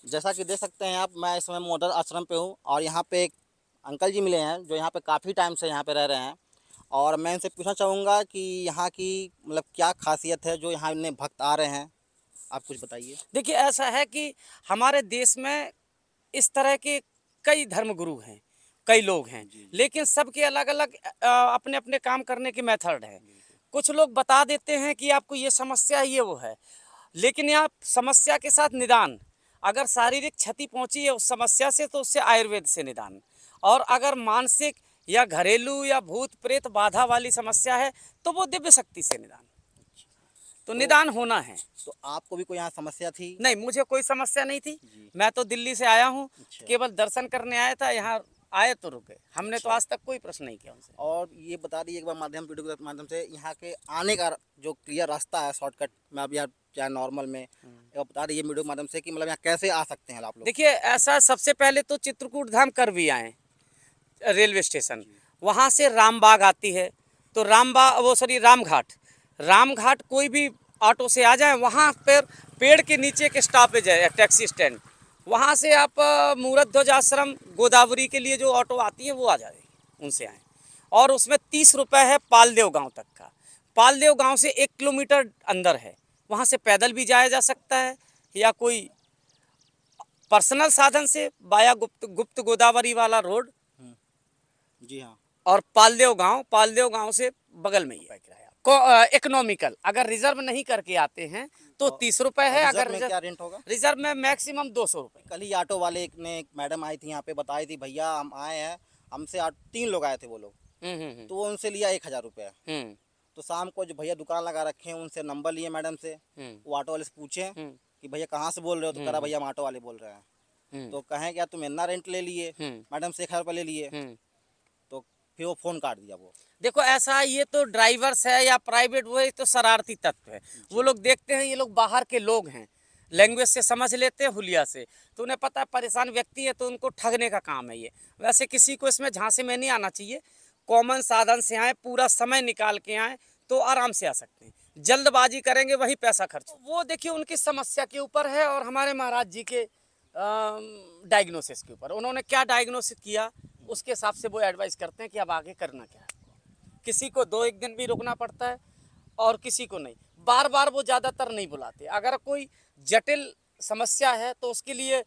जैसा कि देख सकते हैं आप, मैं इस समय मॉडल आश्रम पे हूँ और यहाँ पे एक अंकल जी मिले हैं जो यहाँ पे काफ़ी टाइम से यहाँ पे रह रहे हैं। और मैं इनसे पूछना चाहूँगा कि यहाँ की मतलब क्या खासियत है जो यहाँ इतने भक्त आ रहे हैं, आप कुछ बताइए। देखिए, ऐसा है कि हमारे देश में इस तरह के कई धर्मगुरु हैं, कई लोग हैं, जी। लेकिन सबके अलग-अलग अपने-अपने काम करने के मेथड हैं। बिल्कुल। कुछ लोग बता देते हैं कि आपको ये समस्या है, ये वो है, लेकिन यहाँ समस्या के साथ निदान। अगर शारीरिक क्षति पहुँची है उस समस्या से, तो उससे आयुर्वेद से निदान, और अगर मानसिक या घरेलू या भूत-प्रेत बाधा वाली समस्या है, तो वो दिव्य शक्ति से निदान। तो तो निदान होना है। तो आपको भी कोई यहाँ समस्या थी? नहीं, मुझे कोई समस्या नहीं थी। जी। मैं तो दिल्ली से आया हूँ, अच्छा। केवल दर्शन करने आया था, यहाँ आए तो रुके। हमने तो अच्छा। आज तक कोई प्रश्न नहीं किया उनसे। और ये बता दीजिए एक बार वीडियो के माध्यम से यहाँ के आने का जो क्लियर रास्ता है, शॉर्टकट में, अब यहाँ चाहे नॉर्मल में, एक बार बता दीजिए वीडियो के माध्यम से कि मतलब यहाँ कैसे आ सकते हैं आप लोग। देखिए, ऐसा सबसे पहले तो चित्रकूट धाम कर भी आए, रेलवे स्टेशन। वहाँ से रामबाग आती है, तो रामघाट। रामघाट कोई भी ऑटो से आ जाए, वहाँ पर पेड़ के नीचे एक स्टॉपेज है, टैक्सी स्टैंड। वहाँ से आप मूर्त ध्वज आश्रम गोदावरी के लिए जो ऑटो आती है वो आ जाए, उनसे आए। और उसमें 30 रुपये है पालदेव गांव तक का। पालदेव गांव से 1 किलोमीटर अंदर है, वहाँ से पैदल भी जाया जा सकता है या कोई पर्सनल साधन से बाया गुप्त गोदावरी वाला रोड। जी हाँ। और पालदेव गांव से बगल में ही है किराया इकोनॉमिकल। अगर रिजर्व नहीं करके आते हैं तो 30 रुपये है। अगर में क्या रेंट होगा? रिजर्व में मैक्सिमम 200 रुपये। कल ही ऑटो वाले एक मैडम आई थी यहाँ पे, बताई थी भैया हम आए हैं, हमसे 3 लोग आए थे वो लोग, तो वो उनसे लिया 1000 रुपये। तो शाम को जो भैया दुकान लगा रखे हैं उनसे नंबर लिए मैडम से, वो ऑटो वाले से पूछे कि भैया कहाँ से बोल रहे हो, तो कह रहा भैया हम ऑटो वाले बोल रहे हैं। तो कहें क्या तुम इतना रेंट ले लिए, मैडम से 1000 रुपये ले लिए, तो फिर वो फ़ोन काट दिया। वो देखो, ऐसा ये तो ड्राइवर्स है या प्राइवेट, वो तो शरारती तत्व है। वो लोग देखते हैं ये लोग बाहर के लोग हैं, लैंग्वेज से समझ लेते हैं, हुलिया से, तो उन्हें पता है परेशान व्यक्ति है, तो उनको ठगने का काम है ये। वैसे किसी को इसमें झांसे में नहीं आना चाहिए। कॉमन साधन से आए, पूरा समय निकाल के आए तो आराम से आ सकते हैं। जल्दबाजी करेंगे वही पैसा खर्च। वो देखिए उनकी समस्या के ऊपर है और हमारे महाराज जी के डायग्नोसिस के ऊपर। उन्होंने क्या डायग्नोसिस किया उसके हिसाब से वो एडवाइस करते हैं कि अब आगे करना क्या है। किसी को 2-1 दिन भी रुकना पड़ता है और किसी को नहीं। बार बार वो ज़्यादातर नहीं बुलाते। अगर कोई जटिल समस्या है तो उसके लिए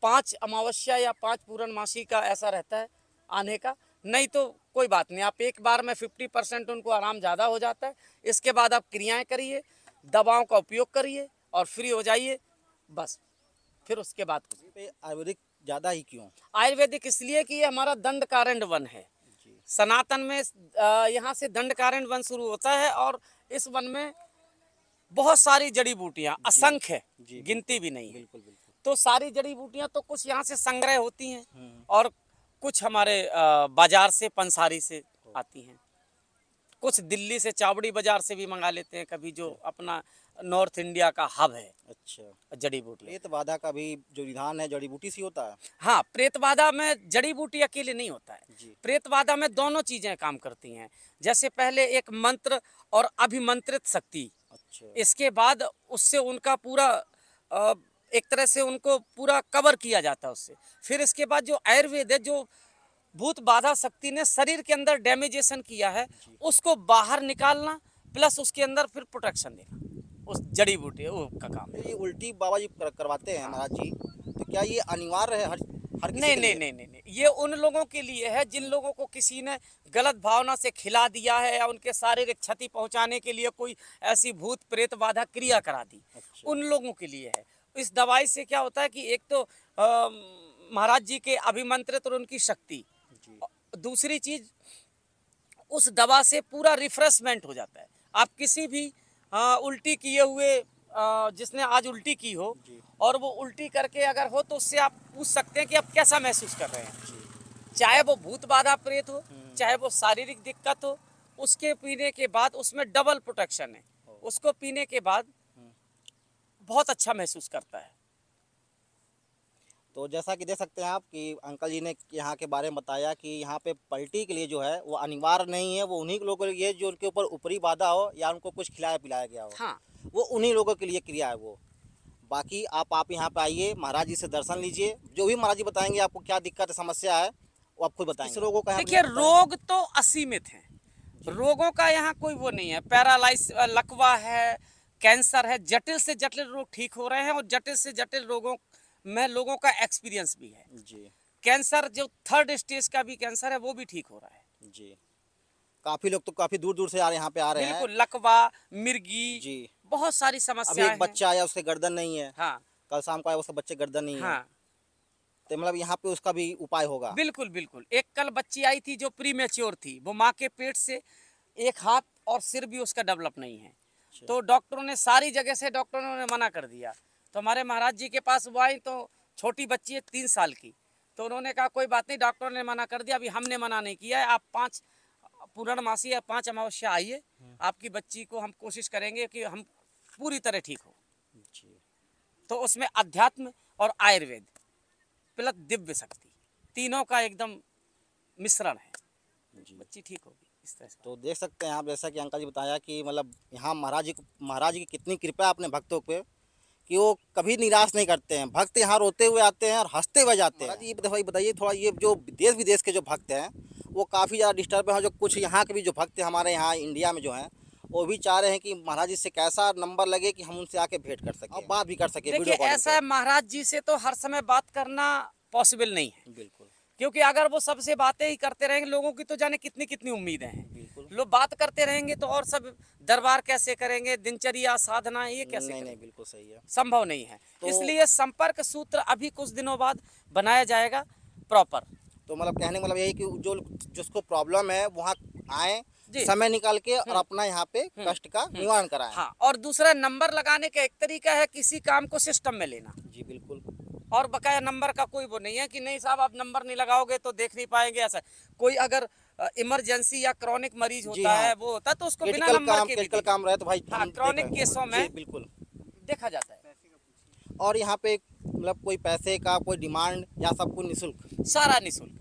5 अमावस्या या 5 पूर्णमासी का ऐसा रहता है आने का। नहीं तो कोई बात नहीं, आप एक बार में 50% उनको आराम ज़्यादा हो जाता है। इसके बाद आप क्रियाएं करिए, दवाओं का उपयोग करिए और फ्री हो जाइए, बस। फिर उसके बाद कुछ। आयुर्वेदिक ज़्यादा ही क्यों? आयुर्वेदिक इसलिए कि ये हमारा दंडकारण्य वन है। सनातन में यहाँ से दंडकारण्य वन शुरू होता है और इस वन में बहुत सारी जड़ी बूटियाँ असंख्य है, गिनती भी नहीं है। बिल्कुल बिल्कुल। तो सारी जड़ी बूटियाँ तो कुछ यहाँ से संग्रह होती हैं और कुछ हमारे बाजार से, पंसारी से आती हैं। कुछ दिल्ली से चावड़ी बाजार से भी मंगा लेते हैं कभी, जो अपना नॉर्थ इंडिया का हब है। अच्छा, जड़ी बूटी। प्रेत बाधा का भी जो विधान है जड़ी बूटी से होता है? हाँ, प्रेत बाधा में जड़ी बूटी अकेले नहीं होता है। प्रेत बाधा में दोनों चीजें काम करती हैं। जैसे पहले एक मंत्र और अभिमंत्रित शक्ति। अच्छा। इसके बाद उससे उनका पूरा एक तरह से उनको पूरा कवर किया जाता है उससे। फिर इसके बाद जो आयुर्वेद है, जो भूत बाधा शक्ति ने शरीर के अंदर डैमेजेशन किया है उसको बाहर निकालना, प्लस उसके अंदर फिर प्रोटेक्शन देना, उस जड़ी बूटी का काम है। ये उल्टी बाबा जी करवाते हैं महाराज जी, तो क्या ये अनिवार्य है हर किसी नहीं के नहीं लिए? नहीं नहीं, ये उन लोगों के लिए है जिन लोगों को किसी ने गलत भावना से खिला दिया है या उनके शारीरिक क्षति पहुंचाने के लिए कोई ऐसी भूत प्रेत बाधा क्रिया करा दी। अच्छा। उन लोगों के लिए है। इस दवाई से क्या होता है कि एक तो महाराज जी के अभिमंत्रित और उनकी शक्ति, दूसरी चीज उस दवा से पूरा रिफ्रेशमेंट हो जाता है। आप किसी भी उल्टी किए हुए जिसने आज उल्टी की हो और वो उल्टी करके अगर हो तो उससे आप पूछ सकते हैं कि आप कैसा महसूस कर रहे हैं। चाहे वो भूत बाधा प्रेत हो, चाहे वो शारीरिक दिक्कत हो, उसके पीने के बाद उसमें डबल प्रोटेक्शन है। उसको पीने के बाद बहुत अच्छा महसूस करता है। तो जैसा कि देख सकते हैं आप कि अंकल जी ने यहाँ के बारे में बताया कि यहाँ पे पलटी के लिए जो है वो अनिवार्य नहीं है, वो उन्हीं लोगों के लिए जो उनके ऊपर ऊपरी बाधा हो या उनको कुछ खिलाया पिलाया गया हो। हाँ। वो उन्हीं लोगों के लिए क्रिया है वो। बाकी आप यहाँ पे आइए, महाराज जी से दर्शन लीजिए, जो भी महाराज जी बताएंगे आपको क्या दिक्कत है, समस्या है, वो आप खुद बताएंगे। इस रोगों का देखिए रोग तो असीमित हैं, रोगों का यहाँ कोई वो नहीं है। पैरालाइस, लकवा है, कैंसर है, जटिल से जटिल रोग ठीक हो रहे हैं और जटिल से जटिल रोगों में लोगों का एक्सपीरियंस भी है जी। कैंसर जो 3rd स्टेज का भी कैंसर है वो भी ठीक हो रहा है जी। काफी लोग तो काफी दूर दूर से यहाँ पे आ रहे हैं। बिल्कुल, लकवा, मिर्गी जी। बहुत सारी अभी समस्याएं एक बच्चा आया, उसके गर्दन नहीं है। हाँ कल शाम को आया, उसके बच्चे गर्दन नहीं है। हाँ तो मतलब यहाँ पे उसका भी उपाय होगा। बिल्कुल बिल्कुल। एक कल बच्ची आई थी जो प्री मैच्योर थी, वो माँ के पेट से एक हाथ और सिर भी उसका डेवलप नहीं है, तो डॉक्टरों ने सारी जगह से डॉक्टरों ने मना कर दिया। तो हमारे महाराज जी के पास वो आई, तो छोटी बच्ची है 3 साल की, तो उन्होंने कहा कोई बात नहीं, डॉक्टरों ने मना कर दिया, अभी हमने मना नहीं किया है, आप 5 पूर्णमासी या 5 अमावस्या आइए, आपकी बच्ची को हम कोशिश करेंगे कि हम पूरी तरह ठीक हो। तो उसमें अध्यात्म और आयुर्वेद प्लस दिव्य शक्ति तीनों का एकदम मिश्रण है, बच्ची ठीक होगी इस तरह से। तो देख सकते हैं आप, जैसा कि अंकल जी बताया कि मतलब यहाँ महाराज जी की कितनी कृपा है अपने भक्तों पे कि वो कभी निराश नहीं करते हैं। भक्त यहाँ रोते हुए आते हैं और हंसते हुए जाते हैं। ये बताइए थोड़ा, ये जो देश विदेश के जो भक्त हैं वो काफ़ी ज़्यादा डिस्टर्ब हैं, जो कुछ यहाँ के भी जो भक्त हैं हमारे यहाँ इंडिया में जो हैं वो भी चाह रहे हैं कि महाराज जी से कैसा नंबर लगे कि हम उनसे आके भेंट कर सकें और बात भी कर सकें। देखिए ऐसा है, महाराज जी से तो हर समय बात करना पॉसिबल नहीं है, बिल्कुल, क्योंकि अगर वो सबसे बातें ही करते रहेंगे, लोगों की तो जाने कितनी कितनी उम्मीदें हैं, लोग बात करते रहेंगे तो और सब दरबार कैसे करेंगे, दिनचर्या साधना ये कैसे नहीं बिल्कुल सही है, संभव नहीं है। इसलिए संपर्क सूत्र अभी कुछ दिनों बाद बनाया जाएगा प्रॉपर। तो मतलब कहने का मतलब यही कि जो जिसको प्रॉब्लम है वहाँ आए, समय निकाल के और अपना यहाँ पे कष्ट का निवारण कराएं। हाँ, और दूसरा नंबर लगाने का एक तरीका है किसी काम को सिस्टम में लेना। जी बिल्कुल। और बकाया नंबर का कोई वो नहीं है कि नहीं साहब आप नंबर नहीं लगाओगे तो देख नहीं पाएंगे। ऐसा कोई अगर इमरजेंसी या क्रॉनिक मरीज होता है, वो होता है तो उसको बिना नंबर के क्रिटिकल काम रहे तो भाई क्रॉनिक केसों में बिल्कुल देखा जाता है। और यहाँ पे मतलब कोई पैसे का कोई डिमांड या सब कुछ निःशुल्क, सारा निःशुल्क।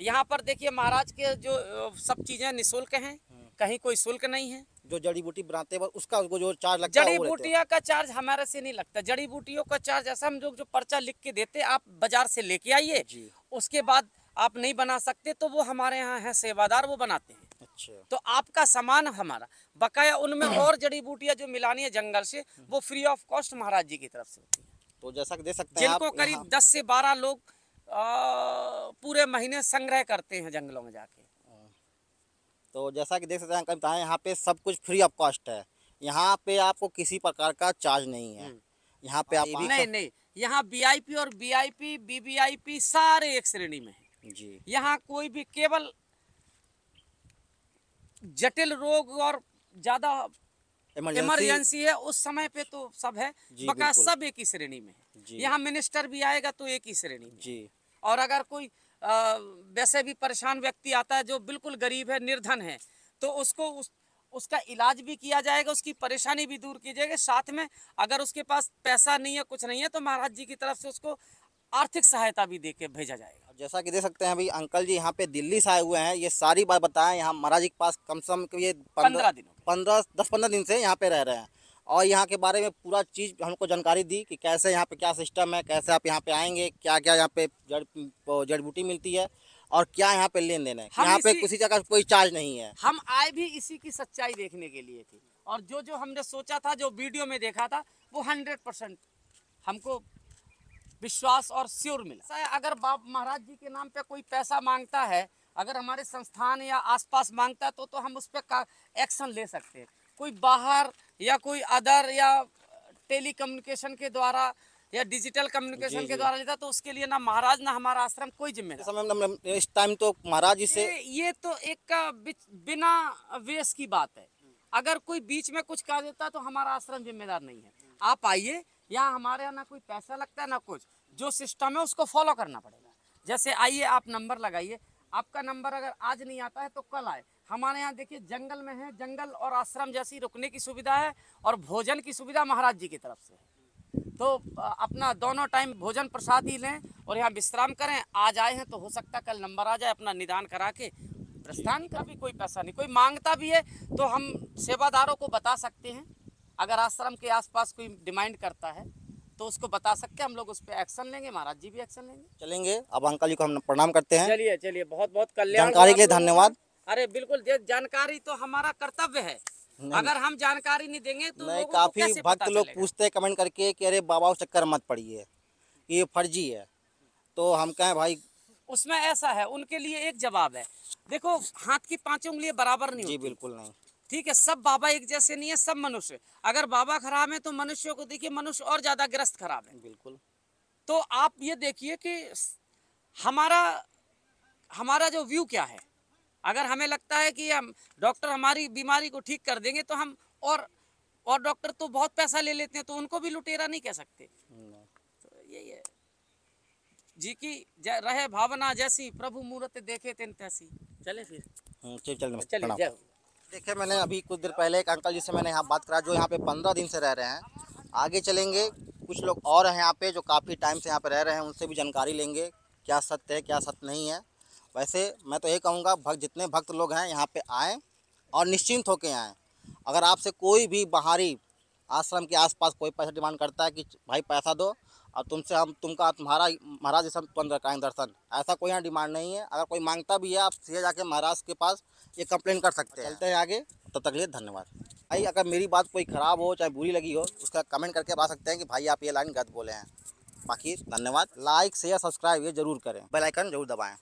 यहाँ पर देखिए महाराज के जो सब चीजें निःशुल्क हैं, कहीं कोई शुल्क नहीं है। जो जड़ी बूटी बनाते हैं उसका जो चार्ज लगता है, जड़ी बूटियों का चार्ज हमारे से नहीं लगता। जड़ी बूटियों का चार्ज ऐसा, हम जो पर्चा लिख के देते, आप बाजार से लेके आइए, उसके बाद आप नहीं बना सकते तो वो हमारे यहाँ है सेवादार, वो बनाते हैं। अच्छा। तो आपका सामान हमारा, बकाया उनमें और जड़ी बूटियां जो मिलानी है जंगल से, वो फ्री ऑफ कॉस्ट महाराज जी की तरफ से होती है। तो जैसा कि देख सकते हैं आप, जिनको करीब 10 से 12 लोग पूरे महीने संग्रह करते हैं जंगलों में जाके। तो जैसा कि देख सकते हैं बताएं, यहाँ पे सब कुछ फ्री ऑफ कॉस्ट है। यहाँ पे आपको किसी प्रकार का चार्ज नहीं है। यहाँ पे आप नहीं, यहाँ VIP और VIP, BVIP सारे एक श्रेणी में है जी। यहाँ कोई भी केवल जटिल रोग और ज्यादा इमरजेंसी है उस समय पे तो सब है, बका सब एक ही श्रेणी में है। यहाँ मिनिस्टर भी आएगा तो एक ही श्रेणी में जी। और अगर कोई वैसे भी परेशान व्यक्ति आता है जो बिल्कुल गरीब है, निर्धन है, तो उसको उसका इलाज भी किया जाएगा, उसकी परेशानी भी दूर की जाएगी। साथ में अगर उसके पास पैसा नहीं है, कुछ नहीं है, तो महाराज जी की तरफ से उसको आर्थिक सहायता भी देके भेजा जाएगा। जैसा कि देख सकते हैं अभी अंकल जी यहाँ पे दिल्ली से आए हुए हैं, ये सारी बात बताएं। यहाँ महाराज जी के पास कम से कम ये 10-15 दिन से यहाँ पे रह रहे हैं और यहाँ के बारे में पूरा चीज़ हमको जानकारी दी कि कैसे यहाँ पे क्या सिस्टम है, कैसे आप यहाँ पे आएंगे, क्या क्या यहाँ पे जड़ी बूटी मिलती है और क्या यहाँ पे लेन देन है। यहाँ पे किसी जगह कोई चार्ज नहीं है। हम आए भी इसी की सच्चाई देखने के लिए थे और जो जो हमने सोचा था, जो वीडियो में देखा था, वो 100% हमको विश्वास और श्योर मिला। अगर बाप महाराज जी के नाम पे कोई पैसा मांगता है, अगर हमारे संस्थान या आसपास मांगता है तो हम उस पर एक्शन ले सकते हैं। कोई बाहर या कोई अदर या टेली कम्युनिकेशन के द्वारा या डिजिटल कम्युनिकेशन के द्वारा लेता तो उसके लिए ना महाराज ना हमारा आश्रम कोई जिम्मेदार। इस टाइम तो महाराज जी से ये तो एक बिना वेश की बात है। अगर कोई बीच में कुछ कह देता तो हमारा आश्रम जिम्मेदार नहीं है। आप आइए, यहाँ हमारे यहाँ ना कोई पैसा लगता है ना कुछ, जो सिस्टम है उसको फॉलो करना पड़ेगा। जैसे आइए, आप नंबर लगाइए, आपका नंबर अगर आज नहीं आता है तो कल आए। हमारे यहाँ देखिए जंगल में है, जंगल और आश्रम जैसी रुकने की सुविधा है और भोजन की सुविधा महाराज जी की तरफ से है। तो अपना दोनों टाइम भोजन प्रसाद ही लें और यहाँ विश्राम करें। आज आए हैं तो हो सकता है कल नंबर आ जाए, अपना निदान करा के प्रस्थान का भी कोई पैसा नहीं। कोई मांगता भी है तो हम सेवादारों को बता सकते हैं। अगर आश्रम के आसपास कोई डिमांड करता है तो उसको बता सकते हैं, हम लोग उस पर एक्शन लेंगे, महाराज जी भी एक्शन लेंगे। चलेंगे। अब अंकल जी को हम प्रणाम करते हैं। चलिए चलिए, बहुत बहुत कल्याण जानकारी हो के लिए आप लोगों का। धन्यवाद। अरे बिल्कुल, जानकारी तो हमारा कर्तव्य है। अगर हम जानकारी नहीं देंगे तो नहीं, लोगों को काफी कैसे भक्त पता लोग चलेगा? पूछते हैं कमेंट करके कि अरे बाबा चक्कर मत पड़िए, ये फर्जी है। तो हम कहें भाई, उसमें ऐसा है, उनके लिए एक जवाब है। देखो, हाथ की पांचों उंगलियां बराबर नहीं जी होती। बिल्कुल नहीं। ठीक है, सब बाबा एक जैसे नहीं है, सब मनुष्य। अगर बाबा खराब है तो मनुष्यों को देखिए, मनुष्य और ज्यादा ग्रस्त खराब है। बिल्कुल। तो आप ये देखिए कि हमारा हमारा जो व्यू क्या है। अगर हमें लगता है कि हम डॉक्टर हमारी बीमारी को ठीक कर देंगे तो हम और डॉक्टर तो बहुत पैसा ले लेते हैं, तो उनको भी लुटेरा नहीं कह सकते। तो यही है जी की रहे भावना जैसी, प्रभु मूर्त देखे तिन तैसी। चले फिर, चलिए चलिए, प्रणाम। जय हो। देखिए, मैंने अभी कुछ देर पहले एक अंकल जी से मैंने यहाँ बात करा, जो यहाँ पे 15 दिन से रह रहे हैं। आगे चलेंगे, कुछ लोग और हैं यहाँ पे जो काफ़ी टाइम से यहाँ पे रह रहे हैं, उनसे भी जानकारी लेंगे क्या सत्य है क्या सत्य नहीं है। वैसे मैं तो ये कहूँगा, जितने भक्त लोग हैं यहाँ पे आएँ और निश्चिंत होके आएँ। अगर आपसे कोई भी बाहरी आश्रम के आसपास कोई पैसा डिमांड करता है कि भाई पैसा दो और तुम्हारा महाराज जैसा तुरंत कराएं दर्शन, ऐसा कोई यहाँ डिमांड नहीं है। अगर कोई मांगता भी है, आप सीधे जाके महाराज के पास ये कंप्लेन कर सकते हैं। चलते हैं आगे, तब तक के लिए धन्यवाद। भाई, अगर मेरी बात कोई ख़राब हो चाहे बुरी लगी हो, उसका कमेंट करके बता सकते हैं कि भाई आप ये लाइन गलत बोले हैं। बाकी धन्यवाद। लाइक शेयर सब्सक्राइब ये जरूर करें, बेल आइकन जरूर दबाएं।